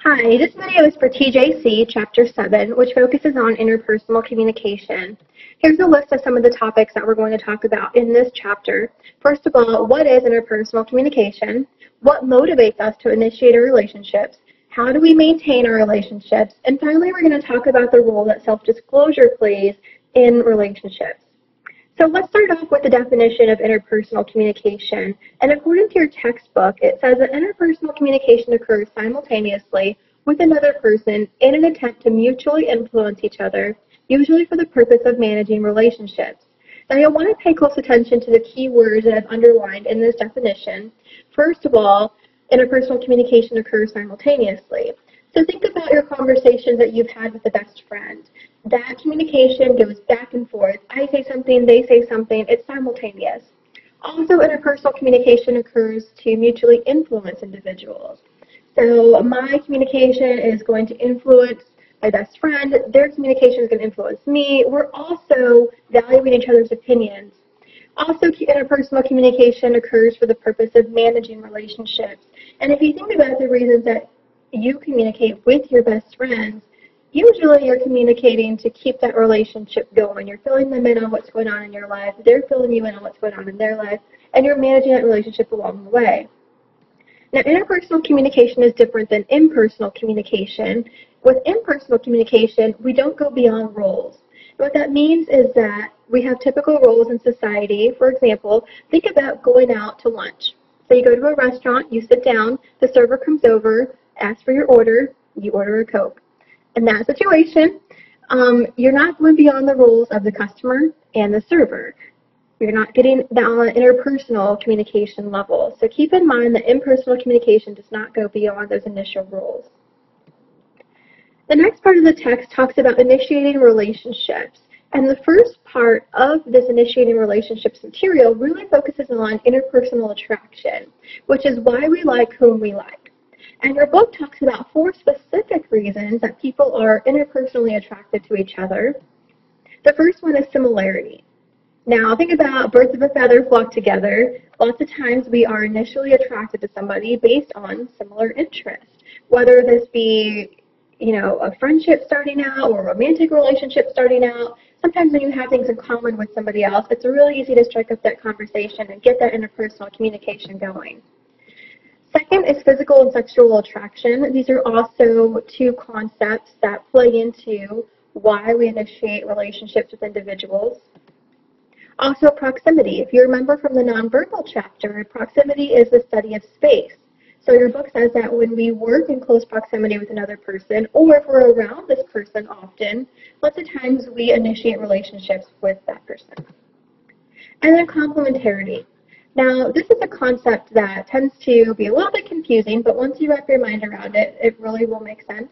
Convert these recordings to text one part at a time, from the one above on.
Hi, this video is for TJC, Chapter 7, which focuses on interpersonal communication. Here's a list of some of the topics that we're going to talk about in this chapter. First of all, what is interpersonal communication? What motivates us to initiate our relationships? How do we maintain our relationships? And finally, we're going to talk about the role that self-disclosure plays in relationships. So let's start off with the definition of interpersonal communication. And according to your textbook, it says that interpersonal communication occurs simultaneously with another person in an attempt to mutually influence each other, usually for the purpose of managing relationships. Now you'll want to pay close attention to the key words that I've underlined in this definition. First of all, interpersonal communication occurs simultaneously. So think about your conversations that you've had with a best friend. That communication goes back and forth. I say something, they say something. It's simultaneous. Also, interpersonal communication occurs to mutually influence individuals. So my communication is going to influence my best friend. Their communication is going to influence me. We're also valuing each other's opinions. Also, interpersonal communication occurs for the purpose of managing relationships. And if you think about the reasons that you communicate with your best friends, usually you're communicating to keep that relationship going. You're filling them in on what's going on in your life. They're filling you in on what's going on in their life. And you're managing that relationship along the way. Now, interpersonal communication is different than impersonal communication. With impersonal communication, we don't go beyond roles. What that means is that we have typical roles in society. For example, think about going out to lunch. So you go to a restaurant, you sit down, the server comes over, asks for your order, you order a Coke. In that situation, you're not going beyond the roles of the customer and the server. You're not getting down on an interpersonal communication level. So keep in mind that impersonal communication does not go beyond those initial roles. The next part of the text talks about initiating relationships. And the first part of this initiating relationships material really focuses on interpersonal attraction, which is why we like whom we like. And your book talks about 4 specific reasons that people are interpersonally attracted to each other. The first one is similarity. Now, think about birds of a feather flock together. Lots of times we are initially attracted to somebody based on similar interests, whether this be, a friendship starting out or a romantic relationship starting out. Sometimes when you have things in common with somebody else, it's really easy to strike up that conversation and get that interpersonal communication going. Second is physical and sexual attraction. These are also 2 concepts that play into why we initiate relationships with individuals. Also, proximity. If you remember from the nonverbal chapter, proximity is the study of space. So your book says that when we work in close proximity with another person, or if we're around this person often, lots of times we initiate relationships with that person. And then complementarity. Now, this is a concept that tends to be a little bit confusing, but once you wrap your mind around it, it really will make sense.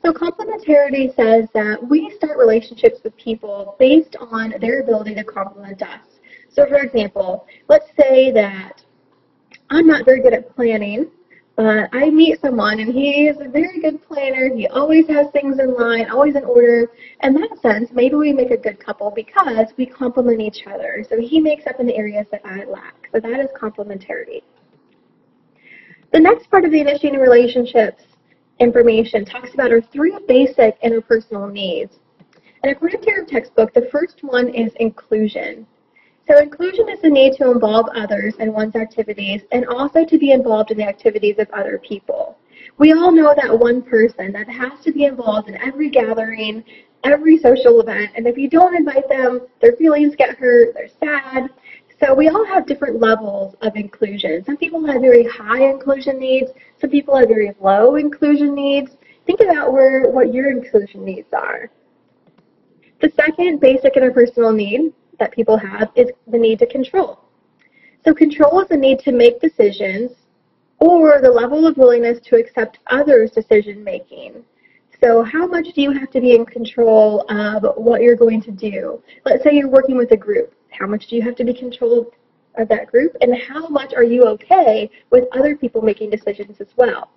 So complementarity says that we start relationships with people based on their ability to complement us. So for example, let's say that I'm not very good at planning, but I meet someone and he is a very good planner. He always has things in line, always in order. In that sense, maybe we make a good couple because we complement each other. So he makes up in the areas that I lack. So that is complementarity. The next part of the initiating relationships information talks about our 3 basic interpersonal needs. And according to your textbook, the first one is inclusion. So inclusion is the need to involve others in one's activities and also to be involved in the activities of other people. We all know that one person that has to be involved in every gathering, every social event, and if you don't invite them, their feelings get hurt, they're sad. So we all have different levels of inclusion. Some people have very high inclusion needs, some people have very low inclusion needs. Think about what your inclusion needs are. The second basic interpersonal need that people have is the need to control. So control is the need to make decisions or the level of willingness to accept others' decision making. So how much do you have to be in control of what you're going to do? Let's say you're working with a group. How much do you have to be in control of that group? And how much are you okay with other people making decisions as well?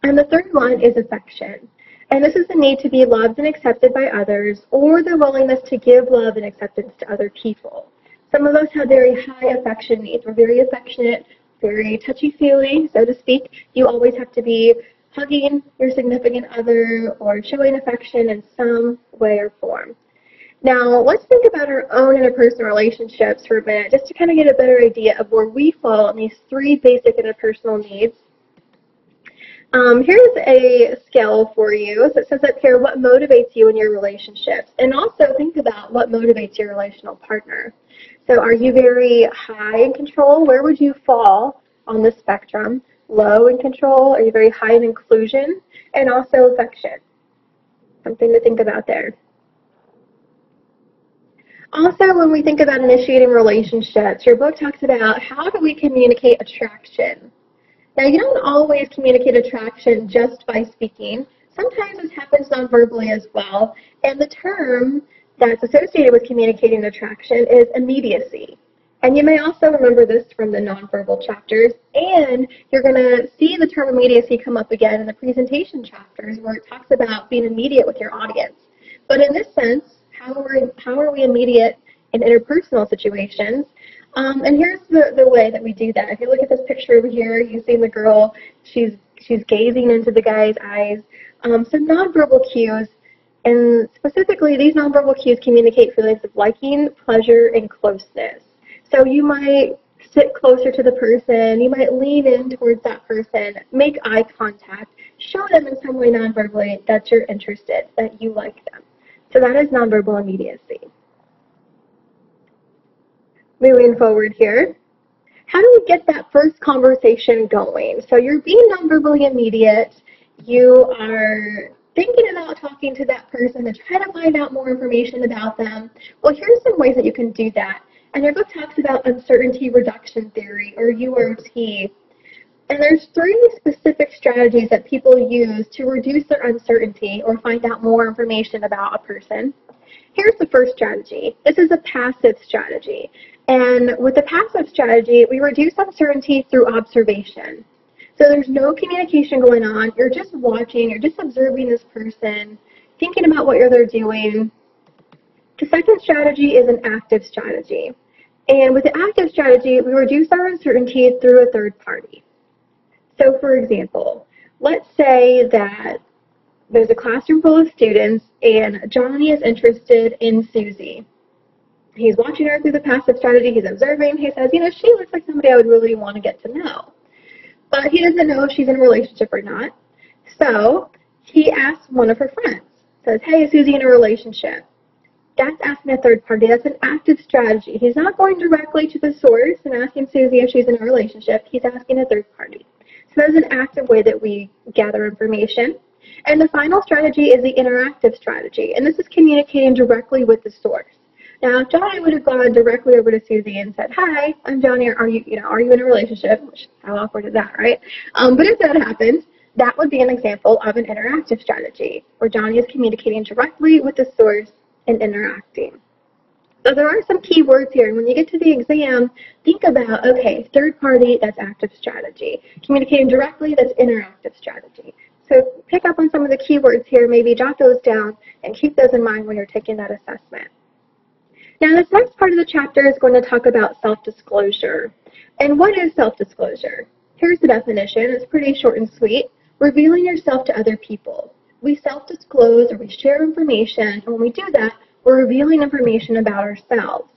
And the third one is affection. And this is the need to be loved and accepted by others, or the willingness to give love and acceptance to other people. Some of us have very high affection needs. We're very affectionate, very touchy-feely, so to speak. You always have to be hugging your significant other or showing affection in some way or form. Now, let's think about our own interpersonal relationships for a minute, just to kind of get a better idea of where we fall in these three basic interpersonal needs. Here's a scale for you. So it says up here, what motivates you in your relationships? And also think about what motivates your relational partner. So are you very high in control? Where would you fall on the spectrum? Low in control? Are you very high in inclusion? And also affection. Something to think about there. Also, when we think about initiating relationships, your book talks about how do we communicate attraction. Now, you don't always communicate attraction just by speaking. Sometimes this happens non-verbally as well, and the term that's associated with communicating attraction is immediacy. And you may also remember this from the nonverbal chapters, and you're going to see the term immediacy come up again in the presentation chapters where it talks about being immediate with your audience. But in this sense, how are we immediate in interpersonal situations? And here's the way that we do that. If you look at this picture over here, you see the girl, she's gazing into the guy's eyes. Some nonverbal cues, and specifically these nonverbal cues communicate feelings of liking, pleasure, and closeness. So you might sit closer to the person, you might lean in towards that person, make eye contact, show them in some way nonverbally that you're interested, that you like them. So that is nonverbal immediacy. Moving forward here, how do we get that first conversation going? So you're being nonverbally immediate, you are thinking about talking to that person to try to find out more information about them. Well, here's some ways that you can do that. And your book talks about uncertainty reduction theory, or URT. And there's three specific strategies that people use to reduce their uncertainty or find out more information about a person. Here's the first strategy. This is a passive strategy. And with the passive strategy, we reduce uncertainty through observation. So there's no communication going on. You're just watching, you're just observing this person, thinking about what they're doing. The second strategy is an active strategy. And with the active strategy, we reduce our uncertainty through a third party. So for example, let's say that there's a classroom full of students and Johnny is interested in Susie. He's watching her through the passive strategy, he's observing, he says, you know, she looks like somebody I would really want to get to know. But he doesn't know if she's in a relationship or not. So he asks one of her friends, says, hey, is Susie in a relationship? That's asking a third party. That's an active strategy. He's not going directly to the source and asking Susie if she's in a relationship. He's asking a third party. So that's an active way that we gather information. And the final strategy is the interactive strategy. And this is communicating directly with the source. Now, if Johnny would have gone directly over to Susie and said, hi, I'm Johnny, are you in a relationship? Which, how awkward is that, right? But if that happened, that would be an example of an interactive strategy, where Johnny is communicating directly with the source and interacting. So there are some key words here, and when you get to the exam, think about, okay, third party, that's active strategy. Communicating directly, that's interactive strategy. So pick up on some of the key words here, maybe jot those down, and keep those in mind when you're taking that assessment. Now, this next part of the chapter is going to talk about self-disclosure. And what is self-disclosure? Here's the definition. It's pretty short and sweet. Revealing yourself to other people. We self-disclose or we share information, and when we do that, we're revealing information about ourselves.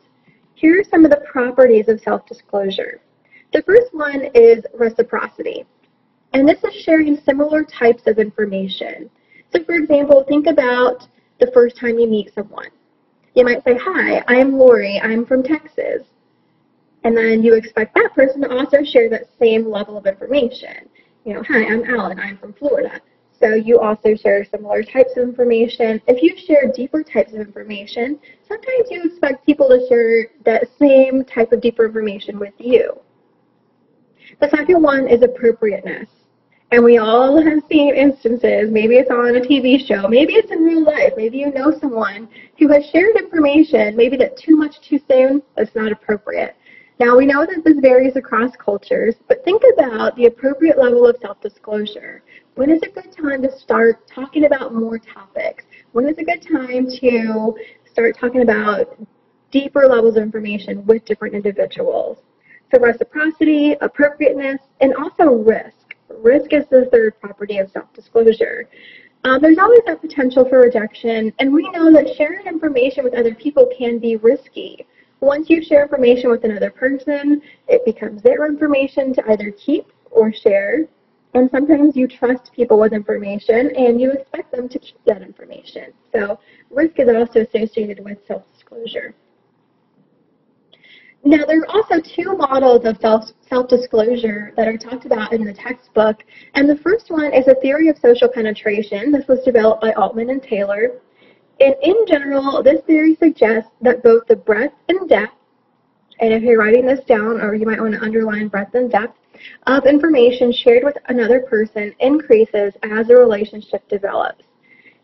Here are some of the properties of self-disclosure. The first one is reciprocity. And this is sharing similar types of information. So for example, think about the first time you meet someone. You might say, hi, I'm Lori, I'm from Texas. And then you expect that person to also share that same level of information. You know, hi, I'm Alan, I'm from Florida. So you also share similar types of information. If you share deeper types of information, sometimes you expect people to share that same type of deeper information with you. The second one is appropriateness. And we all have seen instances, maybe it's on a TV show, maybe it's in real life, maybe you know someone who has shared information, maybe that too much too soon, that's not appropriate. Now we know that this varies across cultures, but think about the appropriate level of self-disclosure. When is a good time to start talking about more topics? When is a good time to start talking about deeper levels of information with different individuals? So reciprocity, appropriateness, and also risk. Risk is the third property of self-disclosure. There's always that potential for rejection, and we know that sharing information with other people can be risky. Once you share information with another person, it becomes their information to either keep or share, and sometimes you trust people with information and you expect them to keep that information. So risk is also associated with self-disclosure. Now, there are also two models of self-disclosure that are talked about in the textbook, and the first one is a theory of social penetration. This was developed by Altman and Taylor. And in general, this theory suggests that both the breadth and depth, and if you're writing this down, or you might want to underline breadth and depth, of information shared with another person increases as the relationship develops.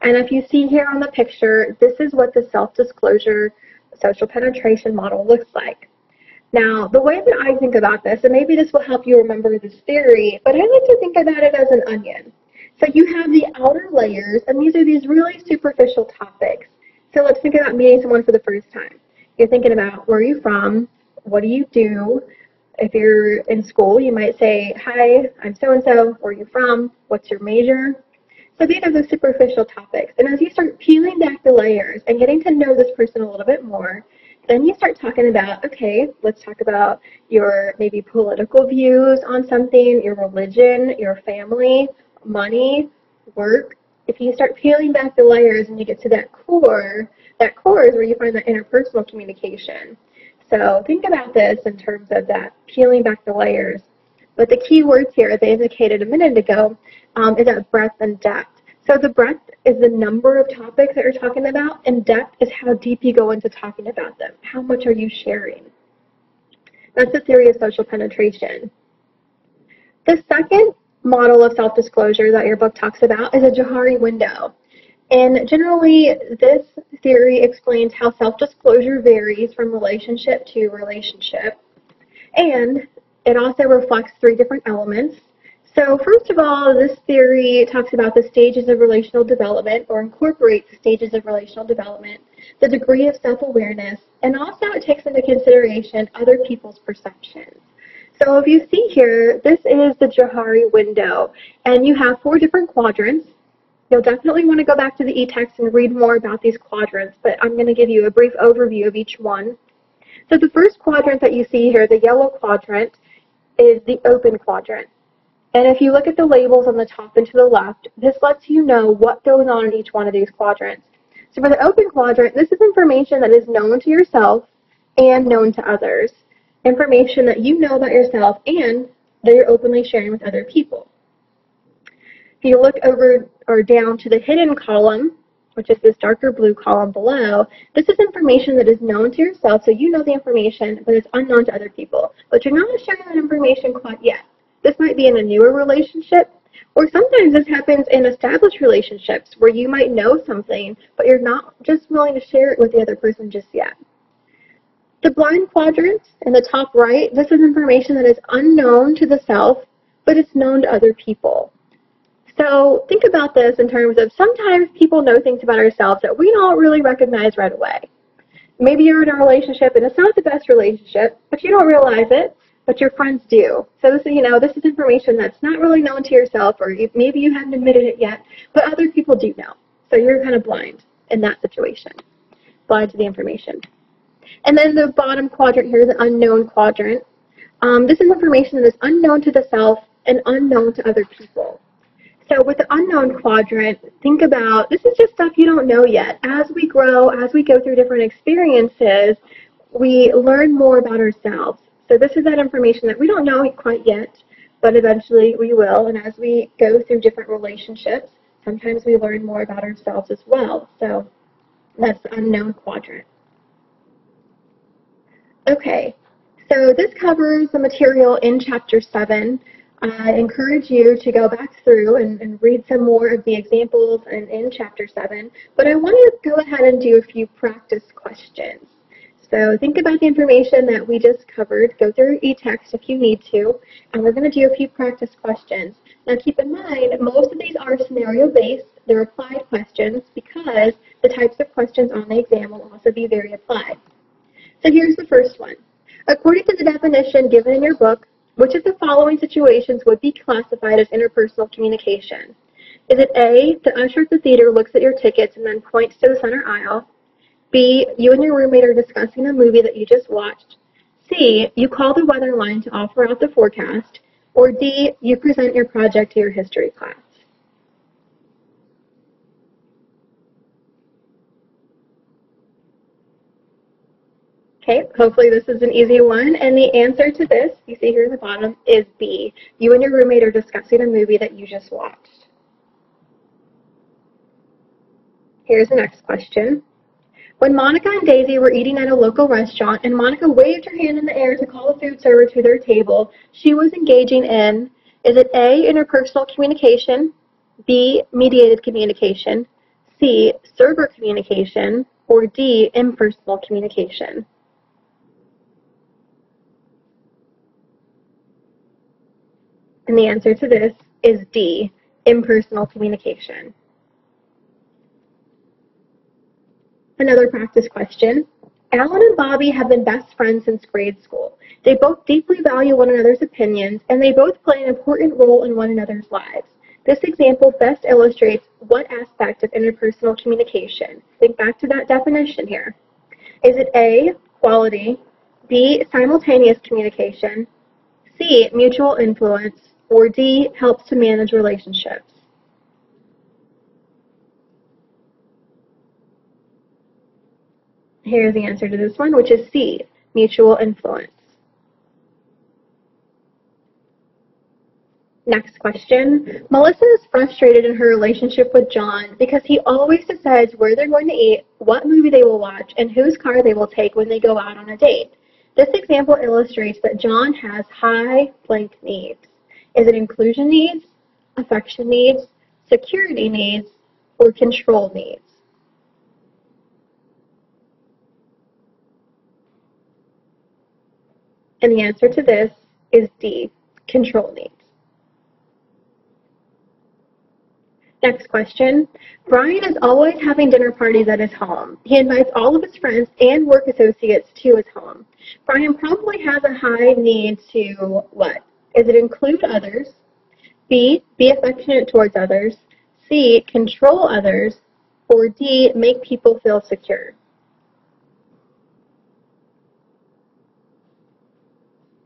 And if you see here on the picture, this is what the self-disclosure social penetration model looks like. Now, the way that I think about this, and maybe this will help you remember this theory, but I like to think about it as an onion. So you have the outer layers, and these are these really superficial topics. So let's think about meeting someone for the first time. You're thinking about where are you from, what do you do? If you're in school, you might say, hi, I'm so-and-so, where are you from, what's your major? So these are the superficial topics. And as you start peeling back the layers and getting to know this person a little bit more, then you start talking about, okay, let's talk about your maybe political views on something, your religion, your family, money, work. If you start peeling back the layers and you get to that core is where you find that interpersonal communication. So think about this in terms of that peeling back the layers. But the key words here, as I indicated a minute ago, is that breadth and depth. So the breadth is the number of topics that you're talking about, and depth is how deep you go into talking about them. How much are you sharing? That's the theory of social penetration. The second model of self-disclosure that your book talks about is a Johari window. And generally, this theory explains how self-disclosure varies from relationship to relationship. And it also reflects three different elements. So first of all, this theory talks about the stages of relational development, or incorporates the stages of relational development, the degree of self-awareness, and also it takes into consideration other people's perceptions. So if you see here, this is the Johari window, and you have 4 different quadrants. You'll definitely want to go back to the e-text and read more about these quadrants, but I'm going to give you a brief overview of each one. So the first quadrant that you see here, the yellow quadrant, is the open quadrant. And if you look at the labels on the top and to the left, this lets you know what goes on in each one of these quadrants. So for the open quadrant, this is information that is known to yourself and known to others. Information that you know about yourself and that you're openly sharing with other people. If you look over or down to the hidden column, which is this darker blue column below, this is information that is known to yourself, so you know the information, but it's unknown to other people. But you're not sharing that information quite yet. This might be in a newer relationship, or sometimes this happens in established relationships where you might know something, but you're not just willing to share it with the other person just yet. The blind quadrant in the top right, this is information that is unknown to the self, but it's known to other people. So think about this in terms of sometimes people know things about ourselves that we don't really recognize right away. Maybe you're in a relationship and it's not the best relationship, but you don't realize it, but your friends do. So this is information that's not really known to yourself, or maybe you haven't admitted it yet, but other people do know. So you're kind of blind in that situation, blind to the information. And then the bottom quadrant here is the unknown quadrant. This is information that is unknown to the self and unknown to other people. So with the unknown quadrant, think about, this is just stuff you don't know yet. As we grow, as we go through different experiences, we learn more about ourselves. So this is that information that we don't know quite yet, but eventually we will. And as we go through different relationships, sometimes we learn more about ourselves as well. So that's the unknown quadrant. Okay, so this covers the material in Chapter 7. I encourage you to go back through and read some more of the examples in Chapter 7, but I want to go ahead and do a few practice questions. So think about the information that we just covered, go through e-text if you need to, and we're going to do a few practice questions. Now keep in mind, most of these are scenario-based, they're applied questions because the types of questions on the exam will also be very applied. So here's the first one. According to the definition given in your book, Which of the following situations would be classified as interpersonal communication? Is it A, the usher at the theater looks at your tickets and then points to the center aisle? B, you and your roommate are discussing a movie that you just watched? C, you call the weather line to offer out the forecast? Or D, you present your project to your history class? Okay, hopefully this is an easy one, and the answer to this, you see here at the bottom, is B. You and your roommate are discussing a movie that you just watched. Here's the next question. When Monica and Daisy were eating at a local restaurant and Monica waved her hand in the air to call the food server to their table, she was engaging in, is it A, interpersonal communication, B, mediated communication, C, server communication, or D, impersonal communication? And the answer to this is D, impersonal communication. Another practice question. Alan and Bobby have been best friends since grade school. They both deeply value one another's opinions, and they both play an important role in one another's lives. This example best illustrates what aspect of interpersonal communication? Think back to that definition here. Is it A, quality, B, simultaneous communication, C, mutual influence, or D, helps to manage relationships? Here's the answer to this one, which is C, mutual influence. Next question. Melissa is frustrated in her relationship with John because he always decides where they're going to eat, what movie they will watch, and whose car they will take when they go out on a date. This example illustrates that John has high blank needs. Is it inclusion needs, affection needs, security needs, or control needs? And the answer to this is D, control needs. Next question. Brian is always having dinner parties at his home. He invites all of his friends and work associates to his home. Brian probably has a high need to what? Is it include others? B, be affectionate towards others? C, control others? Or D, make people feel secure?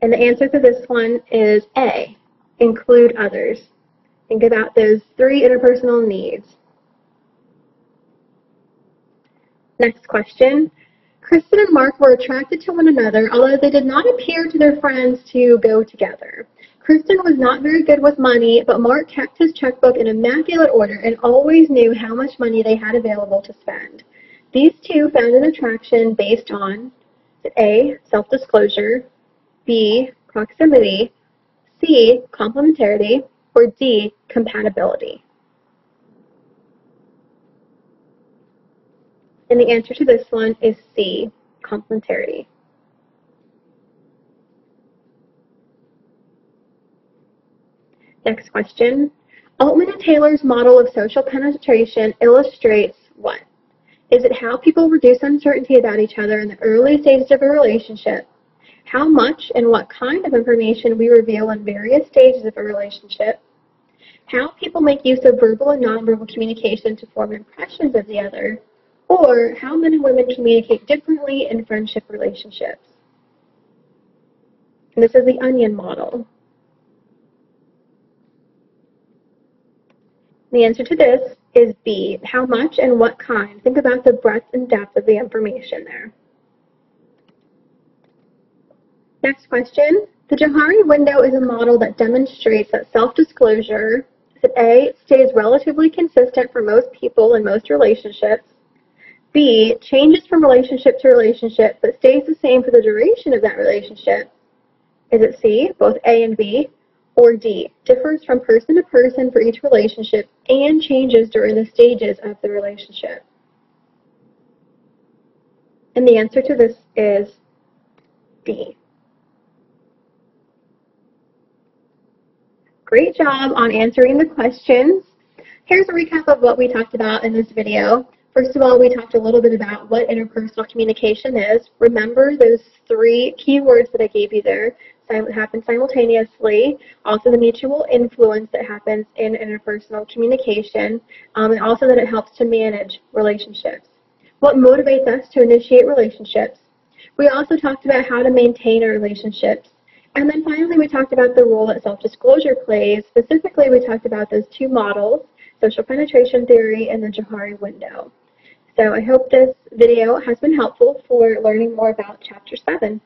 And the answer to this one is A, include others. Think about those 3 interpersonal needs. Next question. Kristen and Mark were attracted to one another, although they did not appear to their friends to go together. Kristen was not very good with money, but Mark kept his checkbook in immaculate order and always knew how much money they had available to spend. These two found an attraction based on A, self-disclosure, B, proximity, C, complementarity, or D, compatibility. And the answer to this one is C, complementarity. Next question. Altman and Taylor's model of social penetration illustrates what? Is it how people reduce uncertainty about each other in the early stages of a relationship? How much and what kind of information we reveal in various stages of a relationship? How people make use of verbal and nonverbal communication to form impressions of the other? Or how men and women communicate differently in friendship relationships? And this is the onion model. The answer to this is B, how much and what kind. Think about the breadth and depth of the information there. Next question. The Johari window is a model that demonstrates that self-disclosure, is it A, stays relatively consistent for most people in most relationships, B, changes from relationship to relationship but stays the same for the duration of that relationship, is it C, both A and B, or D, differs from person to person for each relationship and changes during the stages of the relationship? And the answer to this is D. Great job on answering the questions. Here's a recap of what we talked about in this video. First of all, we talked a little bit about what interpersonal communication is. Remember those 3 key words that I gave you there. happen simultaneously, also the mutual influence that happens in interpersonal communication, and also that it helps to manage relationships. What motivates us to initiate relationships. We also talked about how to maintain our relationships. And then finally, we talked about the role that self-disclosure plays. Specifically, we talked about those two models, social penetration theory and the Johari window. So I hope this video has been helpful for learning more about Chapter 7.